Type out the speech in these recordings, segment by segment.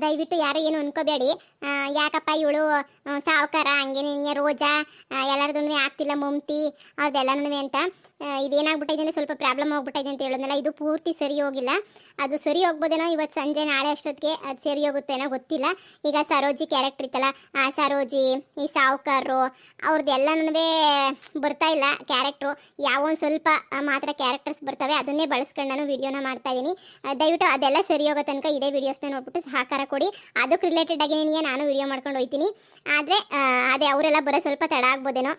ದಯವಿಟ್ಟು ಯಾರು ಏನು ಅನ್ಕೋಬೇಡಿ. ಯಾಕಪ್ಪ ಇವಳು ಸಾವುಕಾರ ಹಂಗೆ ನೀನು ರೋಜಾ ಎಲ್ಲರದೂ ಆಗ್ತಿಲ್ಲ ಮಮತಿ ಅದೆಲ್ಲನೂ ಅಂತ. ಇದೇನಾಗ್ಬಿಟ್ಟಿದೆ ಅಂದರೆ ಸ್ವಲ್ಪ ಪ್ರಾಬ್ಲಮ್ ಆಗ್ಬಿಟ್ಟಿದೆ ಅಂತ ಹೇಳಿದ್ನಲ್ಲ, ಇದು ಪೂರ್ತಿ ಸರಿ ಹೋಗಿಲ್ಲ. ಅದು ಸರಿ ಹೋಗ್ಬೋದೇನೋ ಇವತ್ತು ಸಂಜೆ ನಾಳೆ ಅಷ್ಟೊತ್ತಿಗೆ ಅದು ಸರಿ ಹೋಗುತ್ತೇನೋ ಗೊತ್ತಿಲ್ಲ. ಈಗ ಸರೋಜಿ ಕ್ಯಾರೆಕ್ಟರ್ ಇತ್ತಲ್ಲ, ಸರೋಜಿ ಈ ಸಾವುಕಾರರು ಅವ್ರದ್ದೆಲ್ಲನೂ ಬರ್ತಾ ಇಲ್ಲ ಕ್ಯಾರೆಕ್ಟ್ರು. ಯಾವೊಂದು ಸ್ವಲ್ಪ ಮಾತ್ರ ಕ್ಯಾರೆಕ್ಟರ್ಸ್ ಬರ್ತವೆ, ಅದನ್ನೇ ಬಳಸ್ಕೊಂಡು ನಾನು ವಿಡಿಯೋನ ಮಾಡ್ತಾ ಇದ್ದೀನಿ. ದಯವಿಟ್ಟು ಅದೆಲ್ಲ ಸರಿ ಹೋಗೋ ತನಕ ಇದೇ ವಿಡಿಯೋಸ್ನ ನೋಡ್ಬಿಟ್ಟು ಸಹಕಾರ ಕೊಡಿ. ಅದಕ್ಕೆ ರಿಲೇಟೆಡ್ ಆಗಿ ನಾನು ವಿಡಿಯೋ ಮಾಡ್ಕೊಂಡು ಹೋಗ್ತೀನಿ. ಆದರೆ ಅದೇ ಅವರೆಲ್ಲ ಬರೋ ಸ್ವಲ್ಪ ತಡ ಆಗ್ಬೋದೇನೋ.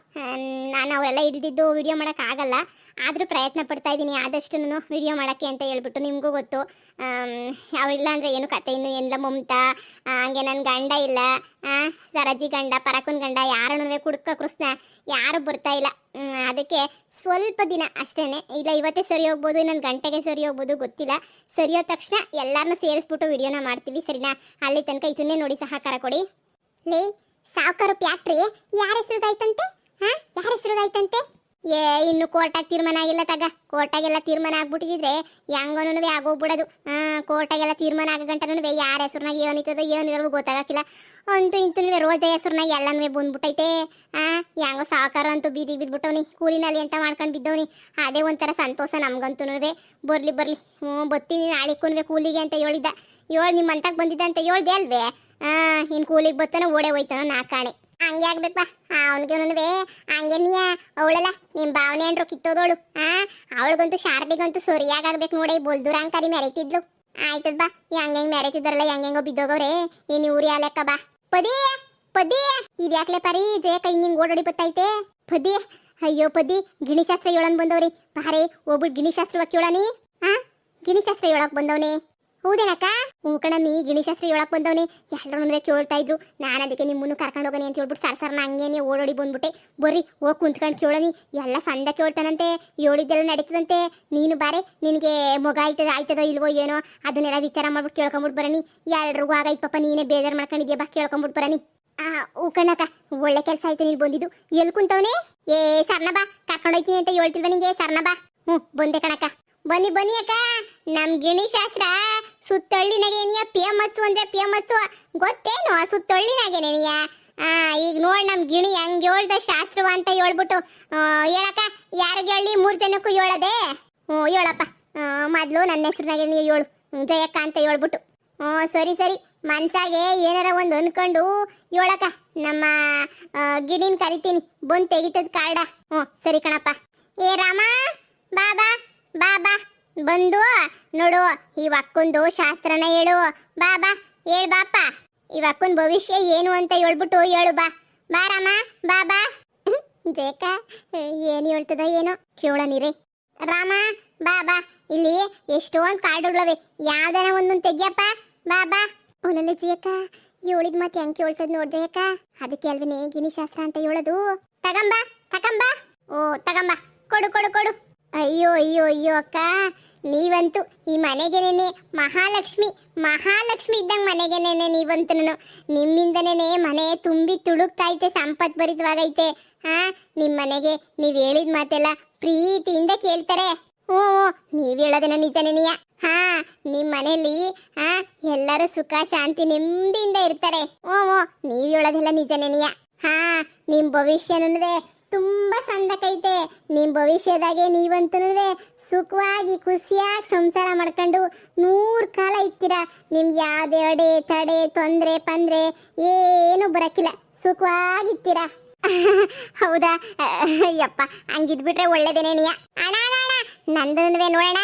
ನಾನು ಅವರೆಲ್ಲ ಹಿಡಿದಿದ್ದು ವಿಡಿಯೋ ಮಾಡೋಕ್ಕಾಗಲ್ಲ, ಆದರೂ ಪ್ರಯತ್ನ ಪಡ್ತಾ ಇದ್ದೀನಿ ಆದಷ್ಟು ವಿಡಿಯೋ ಮಾಡೋಕ್ಕೆ ಅಂತ ಹೇಳ್ಬಿಟ್ಟು. ನಿಮಗೂ ಗೊತ್ತು ಅವರಿಲ್ಲ ಅಂದರೆ ಏನು ಕತೆ ಇನ್ನು ಏನಿಲ್ಲ. ಮಮತಾ ಹಂಗೆ ನನ್ನ ಗಂಡ ಇಲ್ಲ, ಸರಜಿ ಗಂಡ ಪರಕುನ್ ಗಂಡ ಯಾರನ್ನೂ ಕುಡ್ಕ ಕೃಷ್ಣ ಯಾರು ಬರ್ತಾ ಇಲ್ಲ. ಅದಕ್ಕೆ ಸ್ವಲ್ಪ ದಿನ ಅಷ್ಟೇ, ಇಲ್ಲ ಇವತ್ತೇ ಸರಿ ಹೋಗ್ಬೋದು, ಇನ್ನೊಂದು ಗಂಟೆಗೆ ಸರಿ ಹೋಗ್ಬೋದು ಗೊತ್ತಿಲ್ಲ. ಸರಿ ಹೋದ ತಕ್ಷಣ ಎಲ್ಲರನ್ನೂ ಸೇರಿಸ್ಬಿಟ್ಟು ವಿಡಿಯೋನ ಮಾಡ್ತೀವಿ ಸರಿನಾ. ಅಲ್ಲಿ ತನಕ ಇದನ್ನೇ ನೋಡಿ ಸಹಕಾರ ಕೊಡಿ. ಲೇ ಸಾವುಕಾರ ಪ್ಯಾಕ್ಟ್ರಿ ಯಾರ ಹೆಸರುದಾಯ್ತಂತೆ? ಯಾರ ಹೆಸರುದಾಯ್ತಂತೆ? ಇನ್ನು ಕೋರ್ಟಾಗಿ ತೀರ್ಮಾನ ಆಗಿಲ್ಲ ತಗ. ಕೋರ್ಟಾಗೆಲ್ಲ ತೀರ್ಮಾನ ಆಗ್ಬಿಟ್ಟಿದ್ರೆ ಹೆಂಗನೂ ಆಗೋಗ್ಬಿಡೋದು. ಕೋರ್ಟಾಗೆಲ್ಲ ತೀರ್ಮಾನ ಆಗೋ ಗಂಟನೂ ಯಾರ ಹೆಸ್ರನಾಗ ಏನಿರ್ತದೋ ಏನಿರೋದು ಗೊತ್ತಾಗಕ್ಕಿಲ್ಲ. ಅಂತೂ ಇಂತೂ ರೋಜಾ ಹೆಸ್ರನಾಗ ಎಲ್ಲನೂ ಬಂದ್ಬಿಟ್ಟೈತೆ. ಹೆಂಗೋ ಸಾವುಕಾರ ಅಂತೂ ಬೀದಿ ಬಿದ್ಬಿಟ್ಟವನಿ, ಕೂಲಿನಲ್ಲಿ ಅಂತ ಮಾಡ್ಕೊಂಡು ಬಿದ್ದವನಿ. ಅದೇ ಒಂಥರ ಸಂತೋಷ ನಮ್ಗಂತೂ. ಬರ್ಲಿ ಬರ್ತೀನಿ ನಾಳಿಕ್ಕೂ ಕೂಲಿಗೆ ಅಂತ ಹೇಳಿದ್ದ. ನಿಮ್ಮ ಮಂತಕ್ಕೆ ಬಂದಿದ್ದ ಅಂತ ಹೇಳ್ದೆ ಅಲ್ವೇ? ಇನ್ನು ಕೂಲಿಗೆ ಬತ್ತಾನೋ ಓಡೇ ಹೋಯ್ತಾನೋ ನಾ ಕಾಣೆ. ಹಂಗೆ ಆಗ್ಬೇಕಪ್ಪ ಅವನಿಗೆ ಹಂಗೆ ನೀ ಅವಳಲ್ಲ ನಿಮ್ಮ ಭಾವನೆ ಅಂಡ್ರು ಕಿತ್ತೋದವಳು. ಅವಳಿಗಂತೂ ಶಾರದಿಗಂತೂ ಸರಿಯಾಗಬೇಕು ನೋಡಿ. ಬೊಲ್ದೂರ ಅಂಕರಿ ಮೆರೀತಿದ್ಲು. ಆಯ್ತದ ಬಾ, ಹೆಂಗೆ ಮೆರೀತಿದ್ದಾರಲ್ಲ ಹೆಂಗೆಂಗೋ ಬಿದ್ದೋಗವ್ರೆ. ಇನ್ನು ಊರಿ ಅಲೆಕ್ಕ ಬಾ. ಪದಿ ಇದ್ಯಾಕ್ಲೆ ಪರಿ ಜಯ ಕೈ ಹಿಂಗೆ ಓಡೋಡಿ ಬತ್ತೈತೆ. ಪದಿ ಅಯ್ಯೋ ಪದಿ ಗಿಣಿಶಾಸ್ತ್ರ ಹೇಳನ್ ಬಂದವ್ರಿ. ಬಾರೆ ಒಬ್ಬರು ಗಿಣಿಶಾಸ್ತ್ರ ಕೇಳನಿ. ಗಿಣಿಶಾಸ್ತ್ರ ಹೇಳಕ್ ಬಂದವನಿ. ಹೌದೇನಕ್ಕ? ಹೂ ಕಣಮ್ಮಿ ಗಿಣಿಶಾಸ್ತ್ರ ಹೇಳಕ್ ಬಂದವನಿ. ಎಲ್ಲರೂ ಕೇಳ್ತಾ ಇದ್ರು. ನಾನು ಅದಕ್ಕೆ ನಿಮ್ಮನ್ನು ಕರ್ಕೊಂಡು ಹೋಗೋನಿ ಅಂತ ಹೇಳ್ಬಿಟ್ಟು ಸರ್ನ ಹಂಗೇನೆ ಓಡೋಡಿ ಬಂದ್ಬಿಟ್ಟೆ. ಬರ್ರಿ ಹೋಗಿ ಕುಂತ್ಕೊಂಡು ಕೇಳೋನಿ. ಎಲ್ಲ ಸಂದ ಕೇಳ್ತಾನಂತೆ, ಹೇಳಿದ್ದೆಲ್ಲ ನಡೀತದಂತೆ. ನೀನು ಬಾರೆ, ನಿನಗೆ ಮಗ ಆಯ್ತದೋ ಇಲ್ವೋ ಏನೋ ಅದನ್ನೆಲ್ಲ ವಿಚಾರ ಮಾಡ್ಬಿಟ್ಟು ಕೇಳ್ಕೊಂಬಿಟ್ಟು ಬರನಿ. ಎಲ್ರಿಗೂ ಆಗೈತ್ ಪಾಪ, ನೀನೇ ಬೇಜಾರು ಮಾಡ್ಕೊಂಡಿದ್ಯಾ, ಬಾ ಕೇಳ್ಕೊಂಬಿಟ್ಟು ಬರನಿ. ಹೂ ಕಣಕ್ಕ ಒಳ್ಳೆ ಕೆಲಸ ಆಯ್ತು ನೀನು ಬಂದಿದ್ದು. ಎಲ್ಲಿ ಕುಂತವನೇ? ಸರ್ನ ಬಾ ಕರ್ಕೊಂಡೋಯ್ತೀನಿ ಅಂತ ಹೇಳ್ತಿಲ್ವ ನಿಂಗೆ? ಸರ್ನ ಬಾ. ಬಂದೆ ಕಣಕ್ಕ. ಬನ್ನಿ ಅಕ್ಕ. ನಮ್ ಗಿಣಿಶಾಸ್ತ್ರ ಸುತ್ತಳ್ಳಿನಾಗೇನಿಯ ಫೇಮಸ್ಸು ಅಂದ್ರೆ ಫೇಮಸ್ಸು ಗೊತ್ತೇನು? ಸುತ್ತಳ್ಳಿನಾಗೇನೇನಿಯ. ಈಗ ನೋಡ್ ನಮ್ ಗಿಣಿ ಹೆಂಗ್ ಹೇಳ್ದ ಶಾಸ್ತ್ರವ ಅಂತ ಹೇಳ್ಬಿಟ್ಟು ಹೇಳಕ್ಕ. ಯಾರಿಗೆ ಹೇಳಿ? 3 ಜನಕ್ಕೂ ಹೇಳದೆ. ಹೇಳಪ್ಪ. ಮೊದ್ಲು ನನ್ನ ಹೆಸರಿನಾಗೆ ನೀ ಹೇಳು, ಜಯಕ್ಕ ಅಂತ ಹೇಳ್ಬಿಟ್ಟು. ಸರಿ ಮನ್ಸಾಗೆ ಏನಾರ ಒಂದು ಅನ್ಕೊಂಡು ಹೇಳಕ್ಕ. ನಮ್ಮ ಗಿಣಿನ ಕರಿತೀನಿ, ಬಂದು ತೆಗಿತದ ಕಾರ್ಡ. ಸರಿ ಕಣಪ್ಪ. ರಾಮ ಬಾಬಾ ಬಂದು ನೋಡು, ಈ ಅಕ್ಕಂದು ಶಾಸ್ತ್ರನ ಹೇಳು. ಬಾಬಾ ಹೇಳ್ ಬಾಪ. ಈ ಅಕ್ಕನ ಭವಿಷ್ಯ ಏನು ಅಂತ ಹೇಳ್ಬಿಟ್ಟು ಹೇಳು. ಬಾ ರಾಮ ಬಾಬಾ. ಜೇಕ ಏನು ಹೇಳ್ತದ ಏನೋ ಕೇಳನಿರಿ. ರಾಮ ಬಾಬಾ ಇಲ್ಲಿ ಎಷ್ಟೊಂದು ಕಾರ್ಡುಗಳವೆ, ಯಾವ್ದಾನ ಒಂದೊಂದು ತೆಗಿಯಪ್ಪ. ಬಾಬಾ ಒಳ್ಳೆ ಜಯಕ್ಕ ಹೇಳಿದ್ ಮತ್ತೆ ಹೆಂಗೆ ಕೇಳ್ತದ ನೋಡ್ ಜಯಕ್ಕ. ಅದಕ್ಕೆ ಅಲ್ವೇ ಗಿಣಿಶಾಸ್ತ್ರ ಅಂತ ಹೇಳೋದು. ತಗಂಬ ತಗಂಬ ಕೊಡು. ಅಯ್ಯೋ ಅಕ್ಕ, ನೀವಂತೂ ಈ ಮನೆಗೆನೇನೆ ಮಹಾಲಕ್ಷ್ಮಿ ಇದ್ದಂಗೆ ಮನೆಗೆನೇನೆ ನೀವಂತೂ. ನಿಮ್ಮಿಂದನೇ ಮನೆ ತುಂಬಿ ತುಳುಕ್ತೈತೆ, ಸಂಪತ್ ಭರಿತವಾಗೈತೆ. ನಿಮ್ಮ ಮನೆಗೆ ನೀವು ಹೇಳಿದ ಮಾತೆಲ್ಲ ಪ್ರೀತಿಯಿಂದ ಕೇಳ್ತಾರೆ. ನೀವ್ ಹೇಳೋದನ್ನ ನಿಜನೇನಿಯ. ನಿಮ್ಮ ಮನೆಯಲ್ಲಿ ಎಲ್ಲರೂ ಸುಖ ಶಾಂತಿ ನೆಮ್ಮದಿಯಿಂದ ಇರ್ತಾರೆ. ನೀವ್ ಹೇಳೋದೆಲ್ಲ ನಿಜನೇನಿಯ. ನಿಮ್ ಭವಿಷ್ಯನೂ ತುಂಬಾ ಸಂದಕೈತೆ. ನಿಮ್ ಭವಿಷ್ಯದಾಗೆ ನೀವಂತೂ ಸುಖವಾಗಿ ಖುಷಿಯಾಗಿ ಸಂಸಾರ ಮಾಡ್ಕೊಂಡು 100 ಕಾಲ ಇರ್ತೀರಾ. ನಿಮ್ಗೆ ಯಾವುದೇ ಅಡೆ ತಡೆ ತೊಂದರೆ ಪಂದ್ರೆ ಏನು ಬರಕ್ಕಿಲ್ಲ, ಸುಖವಾಗಿರ್ತೀರಾ. ಹೌದಾ? ಯಪ್ಪ ಹಂಗಿದ್ಬಿಟ್ರೆ ಒಳ್ಳೇದೇನೇನಿಯ. ಅಣ್ಣ ನಂದನುವೆ ನೋಡೋಣ,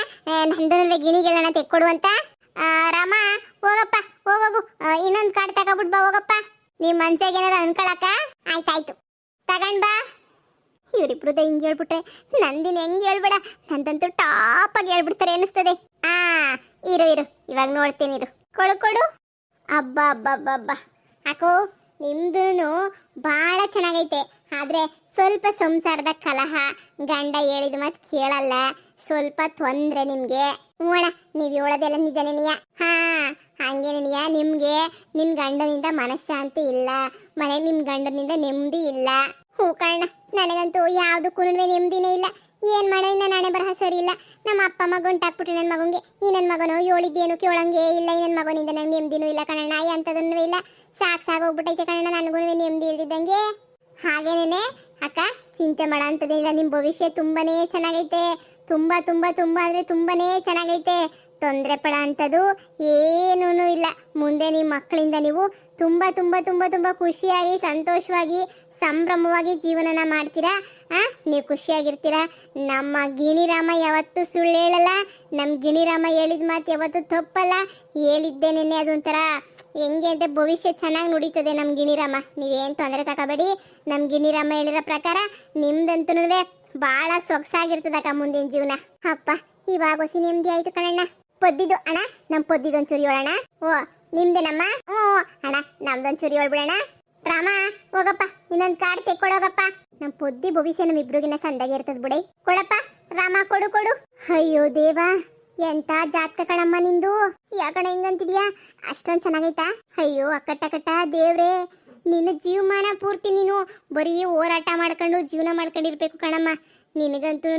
ನಂದನುವೆ ಗಿಣಿಗಳನ್ನ ತೆಕ್ಕೊಡು ಅಂತ. ರಾಮ ಹೋಗಪ್ಪ, ಹೋಗು. ಇನ್ನೊಂದು ಕಾರ್ಡ್ ತಗೊಬಿಟ್ ಬಾ ಹೋಗಪ್ಪ. ನಿಮ್ ಮನ್ಸಾಗ ಏನಾರ ಅನ್ಕೊಳಕ? ಆಯ್ತಾಯ್ತು ತಗೊಂಡ್ ಬಾ. ಇವರಿಬ್ರದ ಹಿಂಗೆ ಹೇಳ್ಬಿಟ್ರೆ ನಂದಿನ ಹೆಂಗೆ ಹೇಳ್ಬೇಡ, ನಂದಂತೂ ಟಾಪ್ ಆಗಿ ಹೇಳ್ಬಿಡ್ತಾರೆ ಅನಿಸ್ತದೆ. ಇರು ಇವಾಗ ನೋಡ್ತೀನಿ. ಕೊಡು. ಅಬ್ಬ ಅಕ್ಕೋ ನಿಮ್ದು ಭಾಳ ಚೆನ್ನಾಗೈತೆ. ಆದ್ರೆ ಸ್ವಲ್ಪ ಸಂಸಾರದ ಕಲಹ, ಗಂಡ ಹೇಳಿದ ಮಾತು ಕೇಳಲ್ಲ, ಸ್ವಲ್ಪ ತೊಂದ್ರೆ ನಿಮ್ಗೆ. ನೋಡ ನೀವ್ ಹೇಳೋದೆಲ್ಲ ನಿಜನೇನಿಯ. ಹಂಗೇನಿಯ. ನಿಮ್ಗೆ ನಿಮ್ ಗಂಡನಿಂದ ಮನಃಶಾಂತಿ ಇಲ್ಲ, ಮನೆ ನಿಮ್ ಗಂಡನಿಂದ ನೆಮ್ಮದಿ ಇಲ್ಲ. ಕಣ್ಣ ನನಗಂತೂ ಯಾವುದಕ್ಕೂ ನೆಮ್ಮದಿನೇ ಇಲ್ಲ. ಏನ್ ಮಾಡ ಇನ್ನ ನಾಳೆ ಬರಹ ಸರಿ ಇಲ್ಲ. ನಮ್ಮ ಅಪ್ಪ ಅಮ್ಮ ಗಂಟಾಕ್ಬಿಟ್ರು ನನ್ನ ಮಗಂಗೆ. ಈ ನನ್ನ ಮಗನು ಹೇಳಿದ್ದೇನು ಕೇಳಂಗೆ ಇಲ್ಲ. ಈ ನನ್ನ ಮಗನಿಂದ ನಂಗೆ ನೆಮ್ಮದಿನೂ ಇಲ್ಲ ಕಣಣ್ಣ, ಎಂಥದನ್ನೂ ಇಲ್ಲ. ಸಾಕಾಗೋಗ್ಬಿಟ್ಟೈತೆ ಕಣಣ್ಣ, ನನಗೂ ನೆಮ್ಮದಿ ಇಲ್ದಿದ್ದಂಗೆ. ಹಾಗೇನೇನೆ ಅಕ್ಕ, ಚಿಂತೆ ಮಾಡೋ ಅಂಥದ್ದಿಲ್ಲ. ನಿಮ್ಮ ಭವಿಷ್ಯ ತುಂಬಾನೇ ಚೆನ್ನಾಗೈತೆ. ತುಂಬಾ ತುಂಬಾ ತುಂಬಾ ಅಂದ್ರೆ ತುಂಬಾನೇ ಚೆನ್ನಾಗೈತೆ. ತೊಂದರೆ ಪಡೋ ಅಂಥದ್ದು ಏನೂ ಇಲ್ಲ. ಮುಂದೆ ನಿಮ್ಮ ಮಕ್ಕಳಿಂದ ನೀವು ತುಂಬಾ ತುಂಬಾ ತುಂಬಾ ತುಂಬಾ ಖುಷಿಯಾಗಿ ಸಂತೋಷವಾಗಿ ಸಂಭ್ರಮವಾಗಿ ಜೀವನನ ಮಾಡ್ತೀರಾ. ನೀವು ಖುಷಿಯಾಗಿರ್ತೀರಾ. ನಮ್ಮ ಗಿಣಿರಾಮ ಯಾವತ್ತೂ ಸುಳ್ಳು ಹೇಳಲ್ಲ. ನಮ್ಮ ಗಿಣಿರಾಮ ಹೇಳಿದ ಮಾತು ಯಾವತ್ತೂ ತಪ್ಪಲ್ಲ. ಹೇಳಿದ್ದೇನೆ ಅದೊಂಥರ ಹೆಂಗೆ ಅಂದರೆ ಭವಿಷ್ಯ ಚೆನ್ನಾಗಿ ನುಡೀತದೆ ನಮ್ಮ ಗಿಣಿರಾಮ. ನೀವೇನು ತೊಂದರೆ ತಗೋಬೇಡಿ. ನಮ್ಮ ಗಿಣಿರಾಮ ಹೇಳಿರೋ ಪ್ರಕಾರ ನಿಮ್ದಂತೂ ಭಾಳ ಸೊಗಸಾಗಿರ್ತದಕ್ಕ ಮುಂದಿನ ಜೀವನ. ಅಪ್ಪ ಇವಾಗ ಹೊಸಿ ನೆಮ್ಮದಿ ಆಯ್ತು ಕಣಣ್ಣ. ಪೊದ್ದಿದ್ದು ಅಣ್ಣ, ನಮ್ಮ ಪೊದ್ದಿದ್ದೊಂದು ಚುರಿ ಹೇಳೋಣ. ಓ ನಿಮ್ದೇನಮ್ಮ? ಹ್ಞೂ ಅಣ್ಣ, ನಮ್ದೊಂದು ಚುರಿ ಹೇಳ್ಬಿಡೋಣ. ರಾಮ ಹೋಗಪ್ಪ, ಇನ್ನೊಂದು ಕಾರ್ಡ್ ತೆಕ್ಕೊಡೋಗಪ್ಪ. ನಮ್ಮ ಪೊದ್ದಿ ಭವಿಷ್ಯ ನಮ್ಮಿಬ್ರಿಗಿನ ಸಂದಾಗಿ ಇರ್ತದ ಬಿಡಿ. ಕೊಡಪ್ಪ ರಾಮ, ಕೊಡು ಕೊಡು. ಅಯ್ಯೋ ದೇವಾ, ಎಂತ ಜಾತಕ ಕಣಮ್ಮ ನಿಂದು. ಯಾಕಣ ಹಿಂಗಂತಿದ್ಯಾ? ಅಷ್ಟೊಂದು ಚೆನ್ನಾಗೈತಾ? ಅಯ್ಯೋ ಅಕ್ಕಟ್ಟ ದೇವ್ರೇ, ನಿನ್ನ ಜೀವಮಾನ ಪೂರ್ತಿ ನೀನು ಬರೀ ಹೋರಾಟ ಮಾಡ್ಕೊಂಡು ಜೀವನ ಮಾಡ್ಕೊಂಡಿರ್ಬೇಕು ಕಣಮ್ಮ. ನಿನಗಂತೂ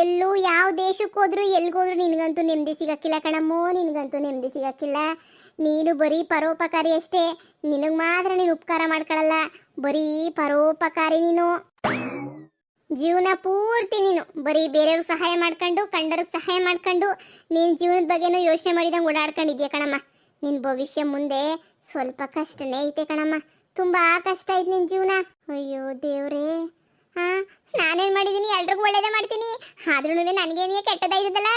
ಎಲ್ಲೂ ಯಾವ ದೇಶಕ್ಕೆ ಹೋದ್ರು ಎಲ್ಗೋದ್ರು ನಿನಗಂತೂ ನೆಮ್ಮದಿ ಸಿಗಕ್ಕಿಲ್ಲ ಕಣಮ್ಮೋ. ನಿನಗಂತೂ ನೆಮ್ಮದಿ ಸಿಗಕ್ಕಿಲ್ಲ. ನೀನು ಬರೀ ಪರೋಪಕಾರಿ ಅಷ್ಟೇ. ನಿನಗೆ ಮಾತ್ರ ನೀನು ಉಪಕಾರ ಮಾಡ್ಕೊಳ್ಳಲ್ಲ, ಬರೀ ಪರೋಪಕಾರಿ ನೀನು. ಜೀವನ ಪೂರ್ತಿ ನೀನು ಬರೀ ಬೇರೆಯವ್ರಿಗೆ ಸಹಾಯ ಮಾಡ್ಕೊಂಡು ಕಂಡವ್ರಿಗೆ ಸಹಾಯ ಮಾಡ್ಕೊಂಡು ನೀನು ಜೀವನದ ಬಗ್ಗೆನೂ ಯೋಚನೆ ಮಾಡಿದಂಗೆ ಓಡಾಡ್ಕೊಂಡಿದ್ಯಾ ಕಣಮ್ಮ. ನಿನ್ನ ಭವಿಷ್ಯ ಮುಂದೆ ಸ್ವಲ್ಪ ಕಷ್ಟನೇ ಐತೆ ಕಣಮ್ಮ. ತುಂಬ ಕಷ್ಟ ಐತೆ ನಿನ್ನ ಜೀವನ. ಅಯ್ಯೋ ದೇವ್ರೇ, ನಾನೇನು ಮಾಡಿದ್ದೀನಿ? ಎಲ್ರಿಗೂ ಒಳ್ಳೇದೇ ಮಾಡ್ತೀನಿ, ಆದ್ರೂ ನನಗೇನೇ ಕೆಟ್ಟದಾಯ್ತದಲ್ಲ.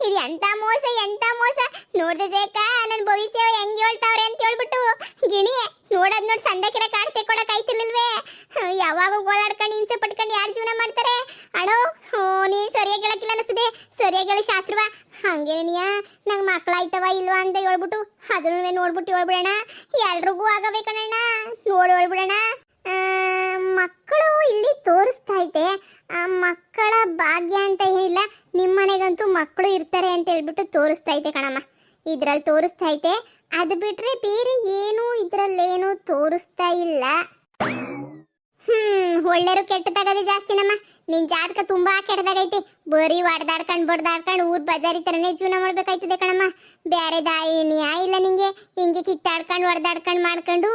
ಇದು ಎಂಥ ಮೋಸ, ಎಂಥ ಮೋಸ. ನೋಡ್ದೆ ಬೇಕಾ ನನ್ನ ಭವಿಷ್ಯ ಹೆಂಗೆ ಹೇಳ್ತಾವ್ರೆ ಅಂತ ಹೇಳ್ಬಿಟ್ಟು ಗಿಣಿ ನೋಡೋದು ನೋಡಿ ಸಂದಕಿರ ಕಾಡ್ ತೆಕ್ಕೊಡಕ್ ಆಯ್ತಿರ್ಲಿಲ್ವೇ? ಯಾವಾಗ ಓಡಾಡ್ಕೊಂಡು ಹಿಂಸೆ ಪಟ್ಕೊಂಡು ಯಾರು ಜೀವನ ಮಾಡ್ತಾರೆ? ಅಡೋ ನೀನು ಸರಿಯಾಗಿ ಹೇಳಕ್ಕಿಲ್ಲ ಅನಿಸ್ತದೆ. ಸರಿಯಾಗಿ ಹೇಳಿ ಶಾಸ್ತ್ರವ. ಹಂಗೇನಿಯ ನಂಗೆ ಮಕ್ಕಳಾಯ್ತವ ಇಲ್ವಾ ಅಂತ ಹೇಳ್ಬಿಟ್ಟು ಅದನ್ನು ನೋಡ್ಬಿಟ್ಟು ಹೇಳ್ಬಿಡೋಣ. ಎಲ್ರಿಗೂ ಆಗಬೇಕಣ್ಣ, ನೋಡಿ ಹೇಳ್ಬಿಡೋಣ. ಮಕ್ಕಳು ಇಲ್ಲಿ ತೋರಿಸ್ತಾ ಐತೆ. ಆ ಮಕ್ಕಳ ಭಾಗ್ಯ ಅಂತ ಏನಿಲ್ಲ, ನಿಮ್ಮನೆಗಂತೂ ಮಕ್ಕಳು ಇರ್ತಾರೆ ಅಂತ ಹೇಳ್ಬಿಟ್ಟು ತೋರಿಸ್ತಾ ಐತೆ ಕಣಮ್ಮ. ಇದ್ರಲ್ಲಿ ತೋರಿಸ್ತಾ ಐತೆ. ಅದು ಬಿಟ್ರೆ ಬೇರೆ ಏನು ಇದ್ರಲ್ಲೇನು ತೋರಿಸ್ತಾ ಇಲ್ಲ. ಒಳ್ಳೆರು ಕೆಟ್ಟದಾಗದೆ ಜಾಸ್ತಿ ನಮ್ಮ. ನಿನ್ ಜಾತಕ ತುಂಬಾ ಕೆಟ್ಟದಾಗೈತೆ. ಬರೀ ಹೊಡೆದಾಡ್ಕೊಂಡು ಬಡ್ದಾಡ್ಕೊಂಡು ಊರ್ ಬಜಾರಿ ತರನೇ ಜೀವನ ಮಾಡ್ಬೇಕಾಯ್ತದೆ ಕಣಮ್ಮ. ಬೇರೆ ದಾಯಿನಿಯ ಇಲ್ಲ ನಿಂಗೆ. ಹಿಂಗೆ ಕಿತ್ತಾಡ್ಕೊಂಡು ಹೊಡೆದಾಡ್ಕೊಂಡು ಮಾಡ್ಕೊಂಡು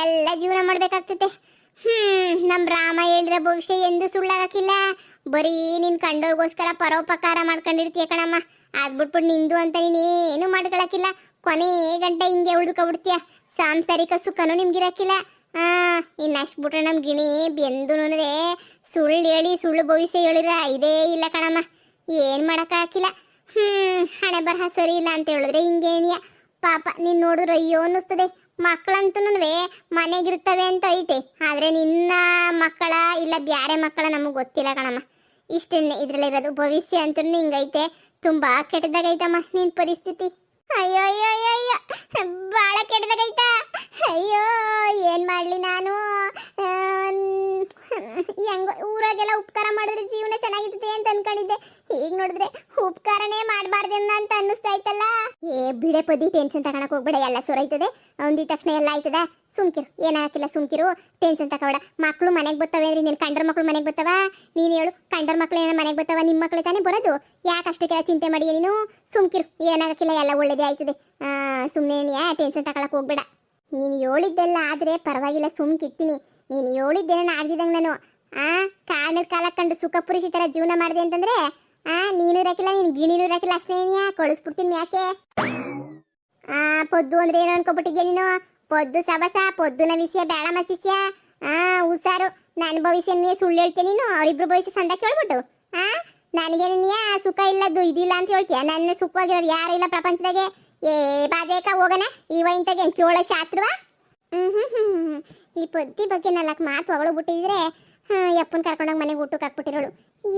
ಎಲ್ಲ ಜೀವನ ಮಾಡ್ಬೇಕಾಗ್ತದೆ. ನಮ್ಮ ರಾಮ ಹೇಳಿರೋ ಭವಿಷ್ಯ ಎಂದು ಸುಳ್ಳಾಗಕ್ಕಿಲ್ಲ. ಬರೀ ನಿನ್ ಕಂಡೋರ್ಗೋಸ್ಕರ ಪರೋಪಕಾರ ಮಾಡ್ಕೊಂಡಿರ್ತೀಯ ಕಣಮ್ಮ. ಅದ್ಬಿಟ್ಬಿಟ್ಟು ನಿಂದು ಅಂತ ನೀನೇನು ಮಾಡ್ಕೊಳಕ್ಕಿಲ್ಲ. ಕೊನೆ ಗಂಟೆ ಹಿಂಗೆ ಉಳ್ದುಕೊಬಿಡ್ತೀಯ. ಸಾಂಸಾರಿಕ ಸುಖನೂ ನಿಮ್ಗಿರಕ್ಕಿಲ್ಲ. ಇನ್ನಷ್ಟು ಬಿಟ್ರೆ ನಮ್ಮ ಗಿಣಿ ಬೆಂದು ಸುಳ್ಳು ಹೇಳಿ ಸುಳ್ಳು ಭವಿಷ್ಯ ಹೇಳಿರ ಇದೇ ಇಲ್ಲ ಕಣಮ್ಮ. ಏನು ಮಾಡೋಕ್ಕಾಗಿಲ್ಲ. ಹಣೆ ಬರಹ ಸರಿ ಇಲ್ಲ ಅಂತ ಹೇಳಿದ್ರೆ ಹಿಂಗೇನಿಯ ಪಾಪ. ನೀನು ನೋಡಿದ್ರೆ ಅಯ್ಯೋ ಅನ್ನಿಸ್ತದೆ. ಮಕ್ಕಳಂತೂ ಮನೆಗಿರ್ತವೆ ಅಂತ ಐತೆ, ಆದರೆ ನಿನ್ನ ಮಕ್ಕಳ ಇಲ್ಲ ಬ್ಯಾರೆ ಮಕ್ಕಳ ನಮಗೆ ಗೊತ್ತಿಲ್ಲ ಕಣಮ್ಮ. ಇಷ್ಟನ್ನೇ ಇದ್ರಲ್ಲಿರೋದು. ಭವಿಷ್ಯ ಅಂತೂ ಹಿಂಗೈತೆ. ತುಂಬ ಕೆಟ್ಟದಾಗೈತಮ್ಮ ನಿನ್ನ ಪರಿಸ್ಥಿತಿ. ಅಯ್ಯೋ ಅಯ್ಯೋ ಅಯ್ಯೋ ಅಯ್ಯೋ, ಭಾಳ ಕೆಟ್ಟದಾಗೈತಾ. ಅಯ್ಯೋ ಏನು ಮಾಡಲಿ ನಾನು? ಹೆಂಗ ಊರಾಗೆಲ್ಲ ಉಪಕಾರ ಮಾಡಿದ್ರೆ ಜೀವನ ಚೆನ್ನಾಗಿರ್ತದೆ ಅಂತ ಅನ್ಕೊಂಡಿದ್ದೆ. ಈಗ ನೋಡಿದ್ರೆ ಉಪಕಾರನೇ ಮಾಡಬಾರ್ದೇನ ಅಂತ ಅನ್ನಿಸ್ತಾ ಐತಲ್ಲ. ಬಿಡೆ ಪದಿ, ಟೆನ್ಷನ್ ತಗೊಳಕ್ ಹೋಗ್ಬೇಡ. ಎಲ್ಲ ಸುರೈತದೆ. ಒಂದಿದ ತಕ್ಷಣ ಎಲ್ಲ ಆಯ್ತದ. ಸುಮ್ಕಿರು, ಏನಾಗಿಲ್ಲ ಸುಮ್ಕಿರು. ಟೆನ್ಷನ್ ತಗೋಬೇಡ. ಮಕ್ಕಳು ಮನೆಗೆ ಬರ್ತವೆ ಅಂದ್ರೆ ನೀನು ಕಂಡ್ರ ಮಕ್ಕಳು ಮನೆಗೆ ಬರ್ತವ? ನೀನು ಹೇಳು, ಕಂಡ್ರ ಮಕ್ಕಳು ಏನೋ ಮನೆಗೆ ಬರ್ತವ? ನಿಮ್ಮ ಮಕ್ಕಳು ತಾನೇ ಬರೋದು. ಯಾಕೆ ಅಷ್ಟಕ್ಕೆಲ್ಲ ಚಿಂತೆ ಮಾಡಿ ನೀನು? ಸುಮ್ಕಿರು, ಏನಾಗಕ್ಕಿಲ್ಲ, ಎಲ್ಲ ಒಳ್ಳೇದೇ ಆಯ್ತದೆ. ಸುಮ್ಮನೆ ಟೆನ್ಷನ್ ತಗೊಳಕ್ ಹೋಗ್ಬೇಡ. ನೀನು ಹೇಳಿದ್ದೆಲ್ಲ ಆದರೆ ಪರವಾಗಿಲ್ಲ, ಸುಮ್ಕಿರ್ತೀನಿ. ನೀನು ಹೇಳಿದ್ದೇನ ಆಗ್ದಿದಂಗೆ ನಾನು ಕಾಲ ಮೇಲೆ ಕಾಲ ಕಂಡು ಸುಖ ಪುರುಷಿ ಥರ ಜೀವನ ಮಾಡಿದೆ ಅಂತಂದ್ರೆ ನೀನು ಇರಕ್ಕಿಲ್ಲ, ನೀನು ಗಿಣಿನೂ ಇರಕ್ಕಿಲ್ಲ. ಅಷ್ಟೇ ಕಳಿಸ್ಬಿಡ್ತೀನಿ. ಯಾಕೆ ಪೊದ್ದು ಅಂದ್ರೆ ಏನು ಅನ್ಕೊಬಿಟ್ಟಿದ್ಯಾ ನೀನು? ಪೊದ್ದು ಸಬಸ, ಪೊದ್ದು ನವಿಸ್ಯ ಬೇಡ ಮಸಿಸ್ಯ. ಹುಷಾರು. ನನ್ನ ಭವಿಷ್ಯ ನೀ ಸುಳ್ಳು ಹೇಳ್ತೀನಿ ನೀನು. ಅವರಿಬ್ರು ಭವಿಷ್ಯ ಸಂದಕ್ಕೆ ಹೇಳ್ಬಿಟ್ಟು ನನಗೆ ನೀ ಸುಖ ಇಲ್ಲದ್ದು ಇದಿಲ್ಲ ಅಂತ ಹೇಳ್ತೀಯ. ನನ್ನ ಸುಖವಾಗಿರೋರು ಯಾರು ಇಲ್ಲ ಪ್ರಪಂಚದಾಗೆ. ಬಾದೇಕ ಹೋಗೋಣ ಇವ ಇಂತಾಗೆ ಕೇಳೋ ಶಾಸ್ತ್ರವ. ಈ ಪೊದ್ದಿ ಬಗ್ಗೆ 4 ಮಾತು ಹೊಗಳಬಿಟ್ಟಿದ್ರೆ ಯಪ್ಪನ್ ಕರ್ಕೊಂಡೋಗಿ ಮನೆಗೆ ಊಟಕ್ಕೆ ಹಾಕ್ಬಿಟ್ಟಿರೋಳು.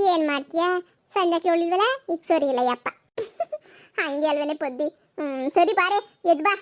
ಏನು ಮಾಡ್ತೀಯಾ? ಸಂಜೆಗೆ ಹೇಳಿಲ್ವಲ್ಲ, ಈಗ ಸರಿ ಇಲ್ಲ ಯಪ್ಪ. ಹಂಗೆ ಅಲ್ವೇನೆ ಪೊದ್ದಿ. ಸರಿ ಬಾರೆ, ಎದ್ ಬಾ.